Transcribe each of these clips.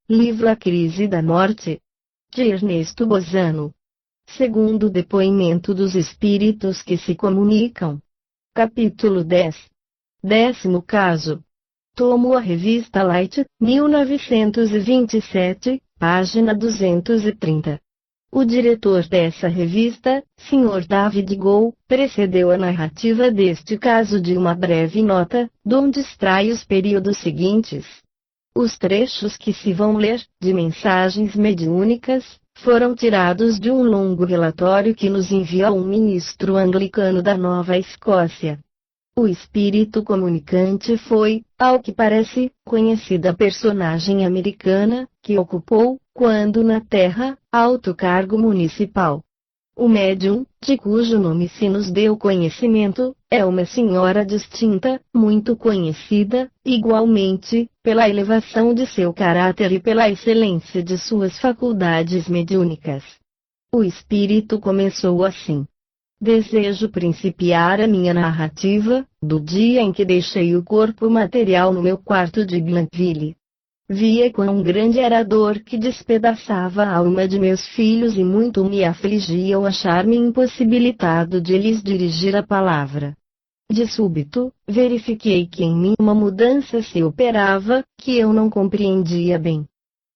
Livro A Crise da Morte, de Ernesto Bozano. Segundo depoimento dos espíritos que se comunicam. Capítulo 10. 10º caso. Tomo a revista Light, 1927, página 230. O diretor dessa revista, Sr. David Gou, precedeu a narrativa deste caso de uma breve nota, donde extrai os períodos seguintes. Os trechos que se vão ler, de mensagens mediúnicas, foram tirados de um longo relatório que nos enviou um ministro anglicano da Nova Escócia. O espírito comunicante foi, ao que parece, conhecida personagem americana, que ocupou, quando na Terra, alto cargo municipal. O médium, de cujo nome se nos deu conhecimento, é uma senhora distinta, muito conhecida, igualmente, pela elevação de seu caráter e pela excelência de suas faculdades mediúnicas. O espírito começou assim. Desejo principiar a minha narrativa, do dia em que deixei o corpo material no meu quarto de Blankville. Via quão grande era a dor que despedaçava a alma de meus filhos e muito me afligia o achar-me impossibilitado de lhes dirigir a palavra. De súbito, verifiquei que em mim uma mudança se operava, que eu não compreendia bem.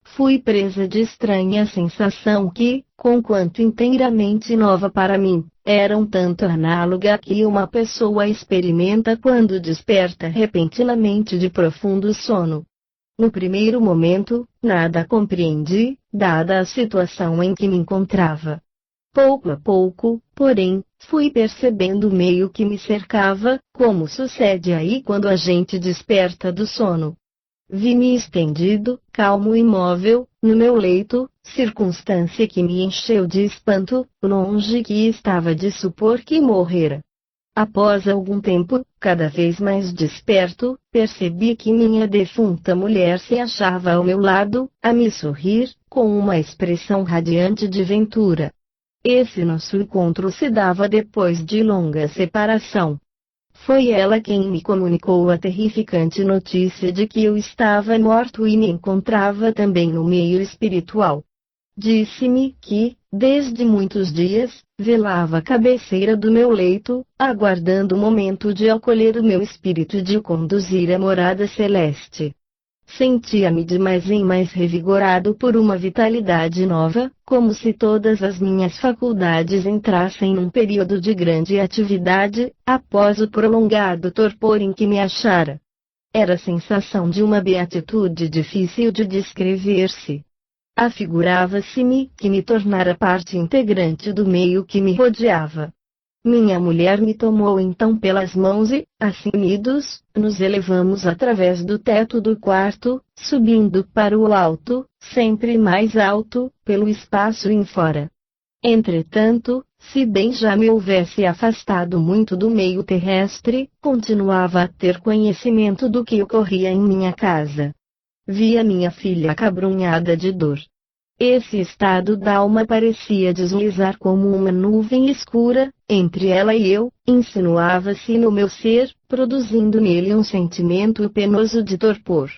Fui presa de estranha sensação que, conquanto inteiramente nova para mim, era um tanto análoga à que uma pessoa experimenta quando desperta repentinamente de profundo sono. No primeiro momento, nada compreendi, dada a situação em que me encontrava. Pouco a pouco, porém, fui percebendo o meio que me cercava, como sucede aí quando a gente desperta do sono. Vi-me estendido, calmo e imóvel, no meu leito, circunstância que me encheu de espanto, longe que estava de supor que morrera. Após algum tempo, cada vez mais desperto, percebi que minha defunta mulher se achava ao meu lado, a me sorrir, com uma expressão radiante de ventura. Esse nosso encontro se dava depois de longa separação. Foi ela quem me comunicou a terrificante notícia de que eu estava morto e me encontrava também no meio espiritual. Disse-me que, desde muitos dias, velava à cabeceira do meu leito, aguardando o momento de acolher o meu espírito e de o conduzir à morada celeste. Sentia-me de mais em mais revigorado por uma vitalidade nova, como se todas as minhas faculdades entrassem num período de grande atividade, após o prolongado torpor em que me achara. Era a sensação de uma beatitude difícil de descrever-se. Afigurava-se-me que me tornara parte integrante do meio que me rodeava. Minha mulher me tomou então pelas mãos e, assim unidos, nos elevamos através do teto do quarto, subindo para o alto, sempre mais alto, pelo espaço em fora. Entretanto, se bem já me houvesse afastado muito do meio terrestre, continuava a ter conhecimento do que ocorria em minha casa. Via minha filha acabrunhada de dor. Esse estado da alma parecia deslizar como uma nuvem escura, entre ela e eu, insinuava-se no meu ser, produzindo nele um sentimento penoso de torpor.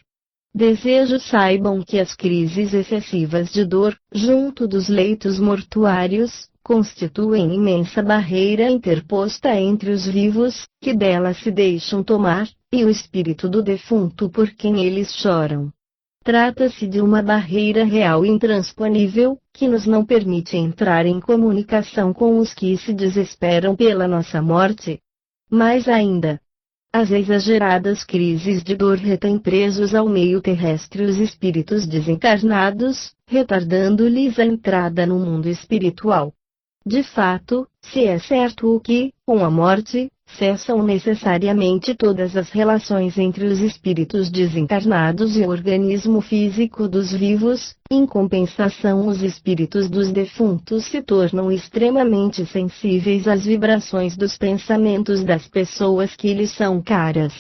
Desejo saibam que as crises excessivas de dor, junto dos leitos mortuários, constituem imensa barreira interposta entre os vivos, que dela se deixam tomar, e o espírito do defunto por quem eles choram. Trata-se de uma barreira real e intransponível, que nos não permite entrar em comunicação com os que se desesperam pela nossa morte. Mais ainda, as exageradas crises de dor retêm presos ao meio terrestre os espíritos desencarnados, retardando-lhes a entrada no mundo espiritual. De fato, se é certo o que, com a morte, cessam necessariamente todas as relações entre os espíritos desencarnados e o organismo físico dos vivos, em compensação os espíritos dos defuntos se tornam extremamente sensíveis às vibrações dos pensamentos das pessoas que lhes são caras.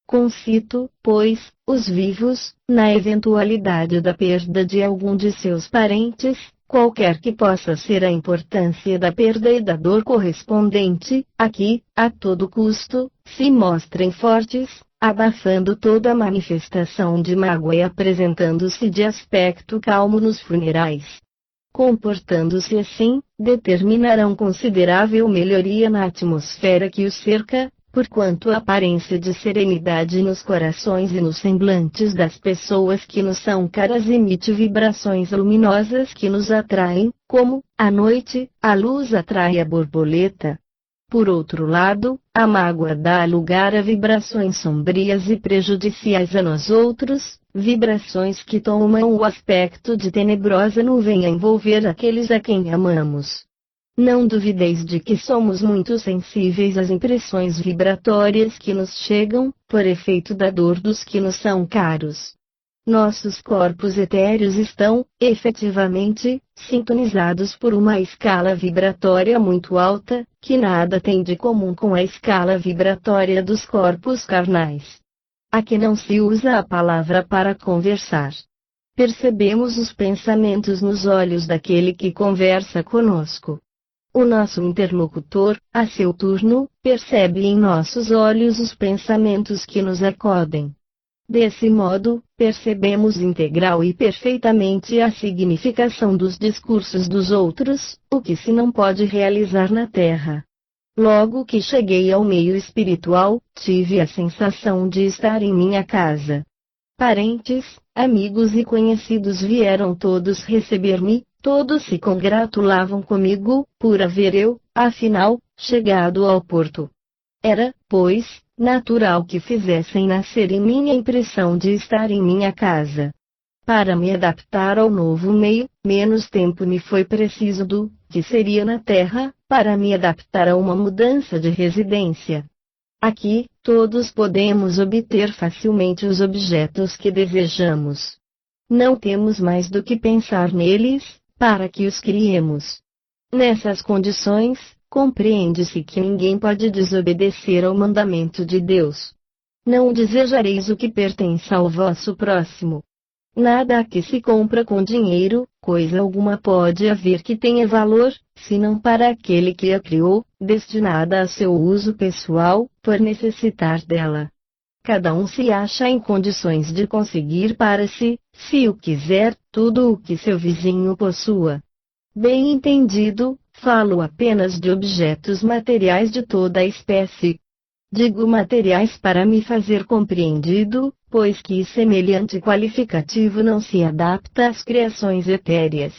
Concito, pois, os vivos, na eventualidade da perda de algum de seus parentes, qualquer que possa ser a importância da perda e da dor correspondente, a que, a todo custo, se mostrem fortes, abafando toda manifestação de mágoa e apresentando-se de aspecto calmo nos funerais. Comportando-se assim, determinarão considerável melhoria na atmosfera que os cerca, porquanto a aparência de serenidade nos corações e nos semblantes das pessoas que nos são caras emite vibrações luminosas que nos atraem, como, à noite, a luz atrai a borboleta. Por outro lado, a mágoa dá lugar a vibrações sombrias e prejudiciais a nós outros, vibrações que tomam o aspecto de tenebrosa nuvem a envolver aqueles a quem amamos. Não duvideis de que somos muito sensíveis às impressões vibratórias que nos chegam, por efeito da dor dos que nos são caros. Nossos corpos etéreos estão, efetivamente, sintonizados por uma escala vibratória muito alta, que nada tem de comum com a escala vibratória dos corpos carnais. Aqui não se usa a palavra para conversar. Percebemos os pensamentos nos olhos daquele que conversa conosco. O nosso interlocutor, a seu turno, percebe em nossos olhos os pensamentos que nos acodem. Desse modo, percebemos integral e perfeitamente a significação dos discursos dos outros, o que se não pode realizar na Terra. Logo que cheguei ao meio espiritual, tive a sensação de estar em minha casa. Parentes, amigos e conhecidos vieram todos receber-me, todos se congratulavam comigo, por haver eu, afinal, chegado ao porto. Era, pois, natural que fizessem nascer em mim a impressão de estar em minha casa. Para me adaptar ao novo meio, menos tempo me foi preciso do que seria na Terra, para me adaptar a uma mudança de residência. Aqui, todos podemos obter facilmente os objetos que desejamos. Não temos mais do que pensar neles, para que os criemos. Nessas condições, compreende-se que ninguém pode desobedecer ao mandamento de Deus. Não desejareis o que pertence ao vosso próximo. Nada que se compra com dinheiro, coisa alguma pode haver que tenha valor, senão para aquele que a criou, destinada a seu uso pessoal, por necessitar dela. Cada um se acha em condições de conseguir para si, se o quiser, tudo o que seu vizinho possua. Bem entendido, falo apenas de objetos materiais de toda a espécie. Digo materiais para me fazer compreendido, pois que semelhante qualificativo não se adapta às criações etéreas.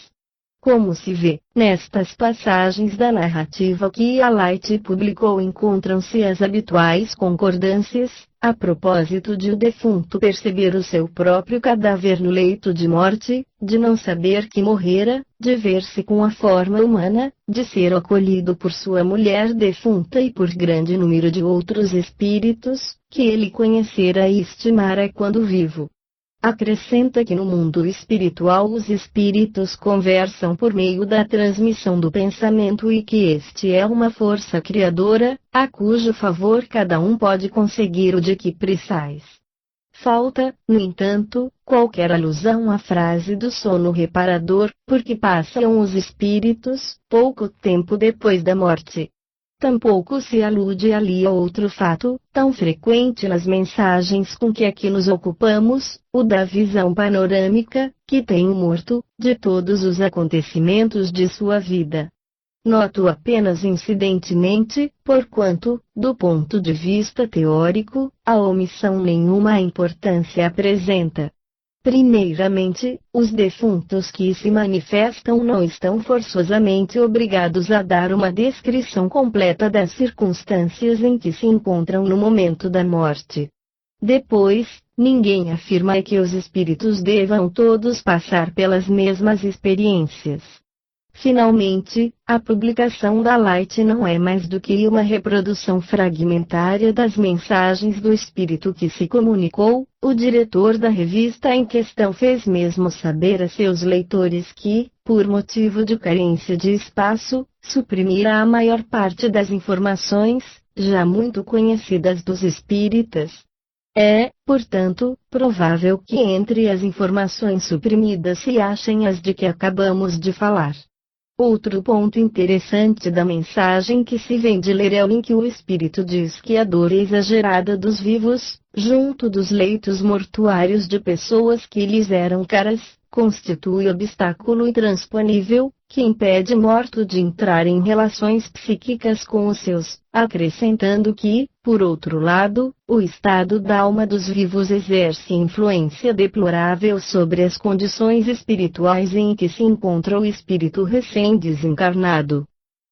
Como se vê, nestas passagens da narrativa que a Light publicou encontram-se as habituais concordâncias, a propósito de o defunto perceber o seu próprio cadáver no leito de morte, de não saber que morrera, de ver-se com a forma humana, de ser acolhido por sua mulher defunta e por grande número de outros espíritos, que ele conhecera e estimara quando vivo. Acrescenta que no mundo espiritual os espíritos conversam por meio da transmissão do pensamento e que este é uma força criadora, a cujo favor cada um pode conseguir o de que precisais. Falta, no entanto, qualquer alusão à frase do sono reparador, porque passam os espíritos, pouco tempo depois da morte. Tampouco se alude ali a outro fato, tão frequente nas mensagens com que aqui nos ocupamos, o da visão panorâmica, que tem o morto, de todos os acontecimentos de sua vida. Noto apenas incidentemente, porquanto, do ponto de vista teórico, a omissão nenhuma importância apresenta. Primeiramente, os defuntos que se manifestam não estão forçosamente obrigados a dar uma descrição completa das circunstâncias em que se encontram no momento da morte. Depois, ninguém afirma que os espíritos devam todos passar pelas mesmas experiências. Finalmente, a publicação da Light não é mais do que uma reprodução fragmentária das mensagens do espírito que se comunicou. O diretor da revista em questão fez mesmo saber a seus leitores que, por motivo de carência de espaço, suprimira a maior parte das informações, já muito conhecidas dos espíritas. É, portanto, provável que entre as informações suprimidas se achem as de que acabamos de falar. Outro ponto interessante da mensagem que se vem de ler é o em que o Espírito diz que a dor exagerada dos vivos, junto dos leitos mortuários de pessoas que lhes eram caras, constitui obstáculo intransponível, que impede o morto de entrar em relações psíquicas com os seus, acrescentando que, por outro lado, o estado da alma dos vivos exerce influência deplorável sobre as condições espirituais em que se encontra o espírito recém-desencarnado.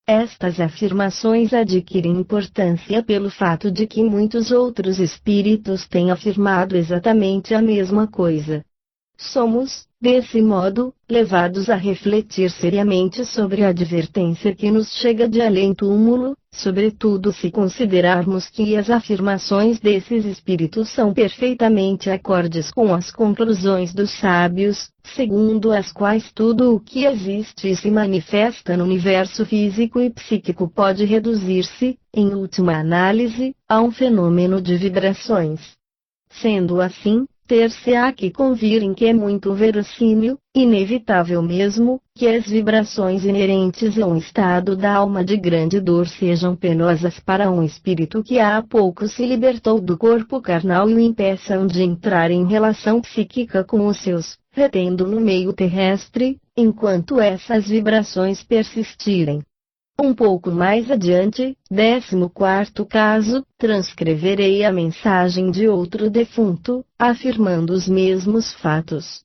Estas afirmações adquirem importância pelo fato de que muitos outros espíritos têm afirmado exatamente a mesma coisa. Somos, desse modo, levados a refletir seriamente sobre a advertência que nos chega de além-túmulo, sobretudo se considerarmos que as afirmações desses espíritos são perfeitamente acordes com as conclusões dos sábios, segundo as quais tudo o que existe e se manifesta no universo físico e psíquico pode reduzir-se, em última análise, a um fenômeno de vibrações. Sendo assim, ter-se-á que convir em que é muito verossímil, inevitável mesmo, que as vibrações inerentes a um estado da alma de grande dor sejam penosas para um espírito que há pouco se libertou do corpo carnal e o impeçam de entrar em relação psíquica com os seus, retendo no meio terrestre, enquanto essas vibrações persistirem. Um pouco mais adiante, 14º caso, transcreverei a mensagem de outro defunto, afirmando os mesmos fatos.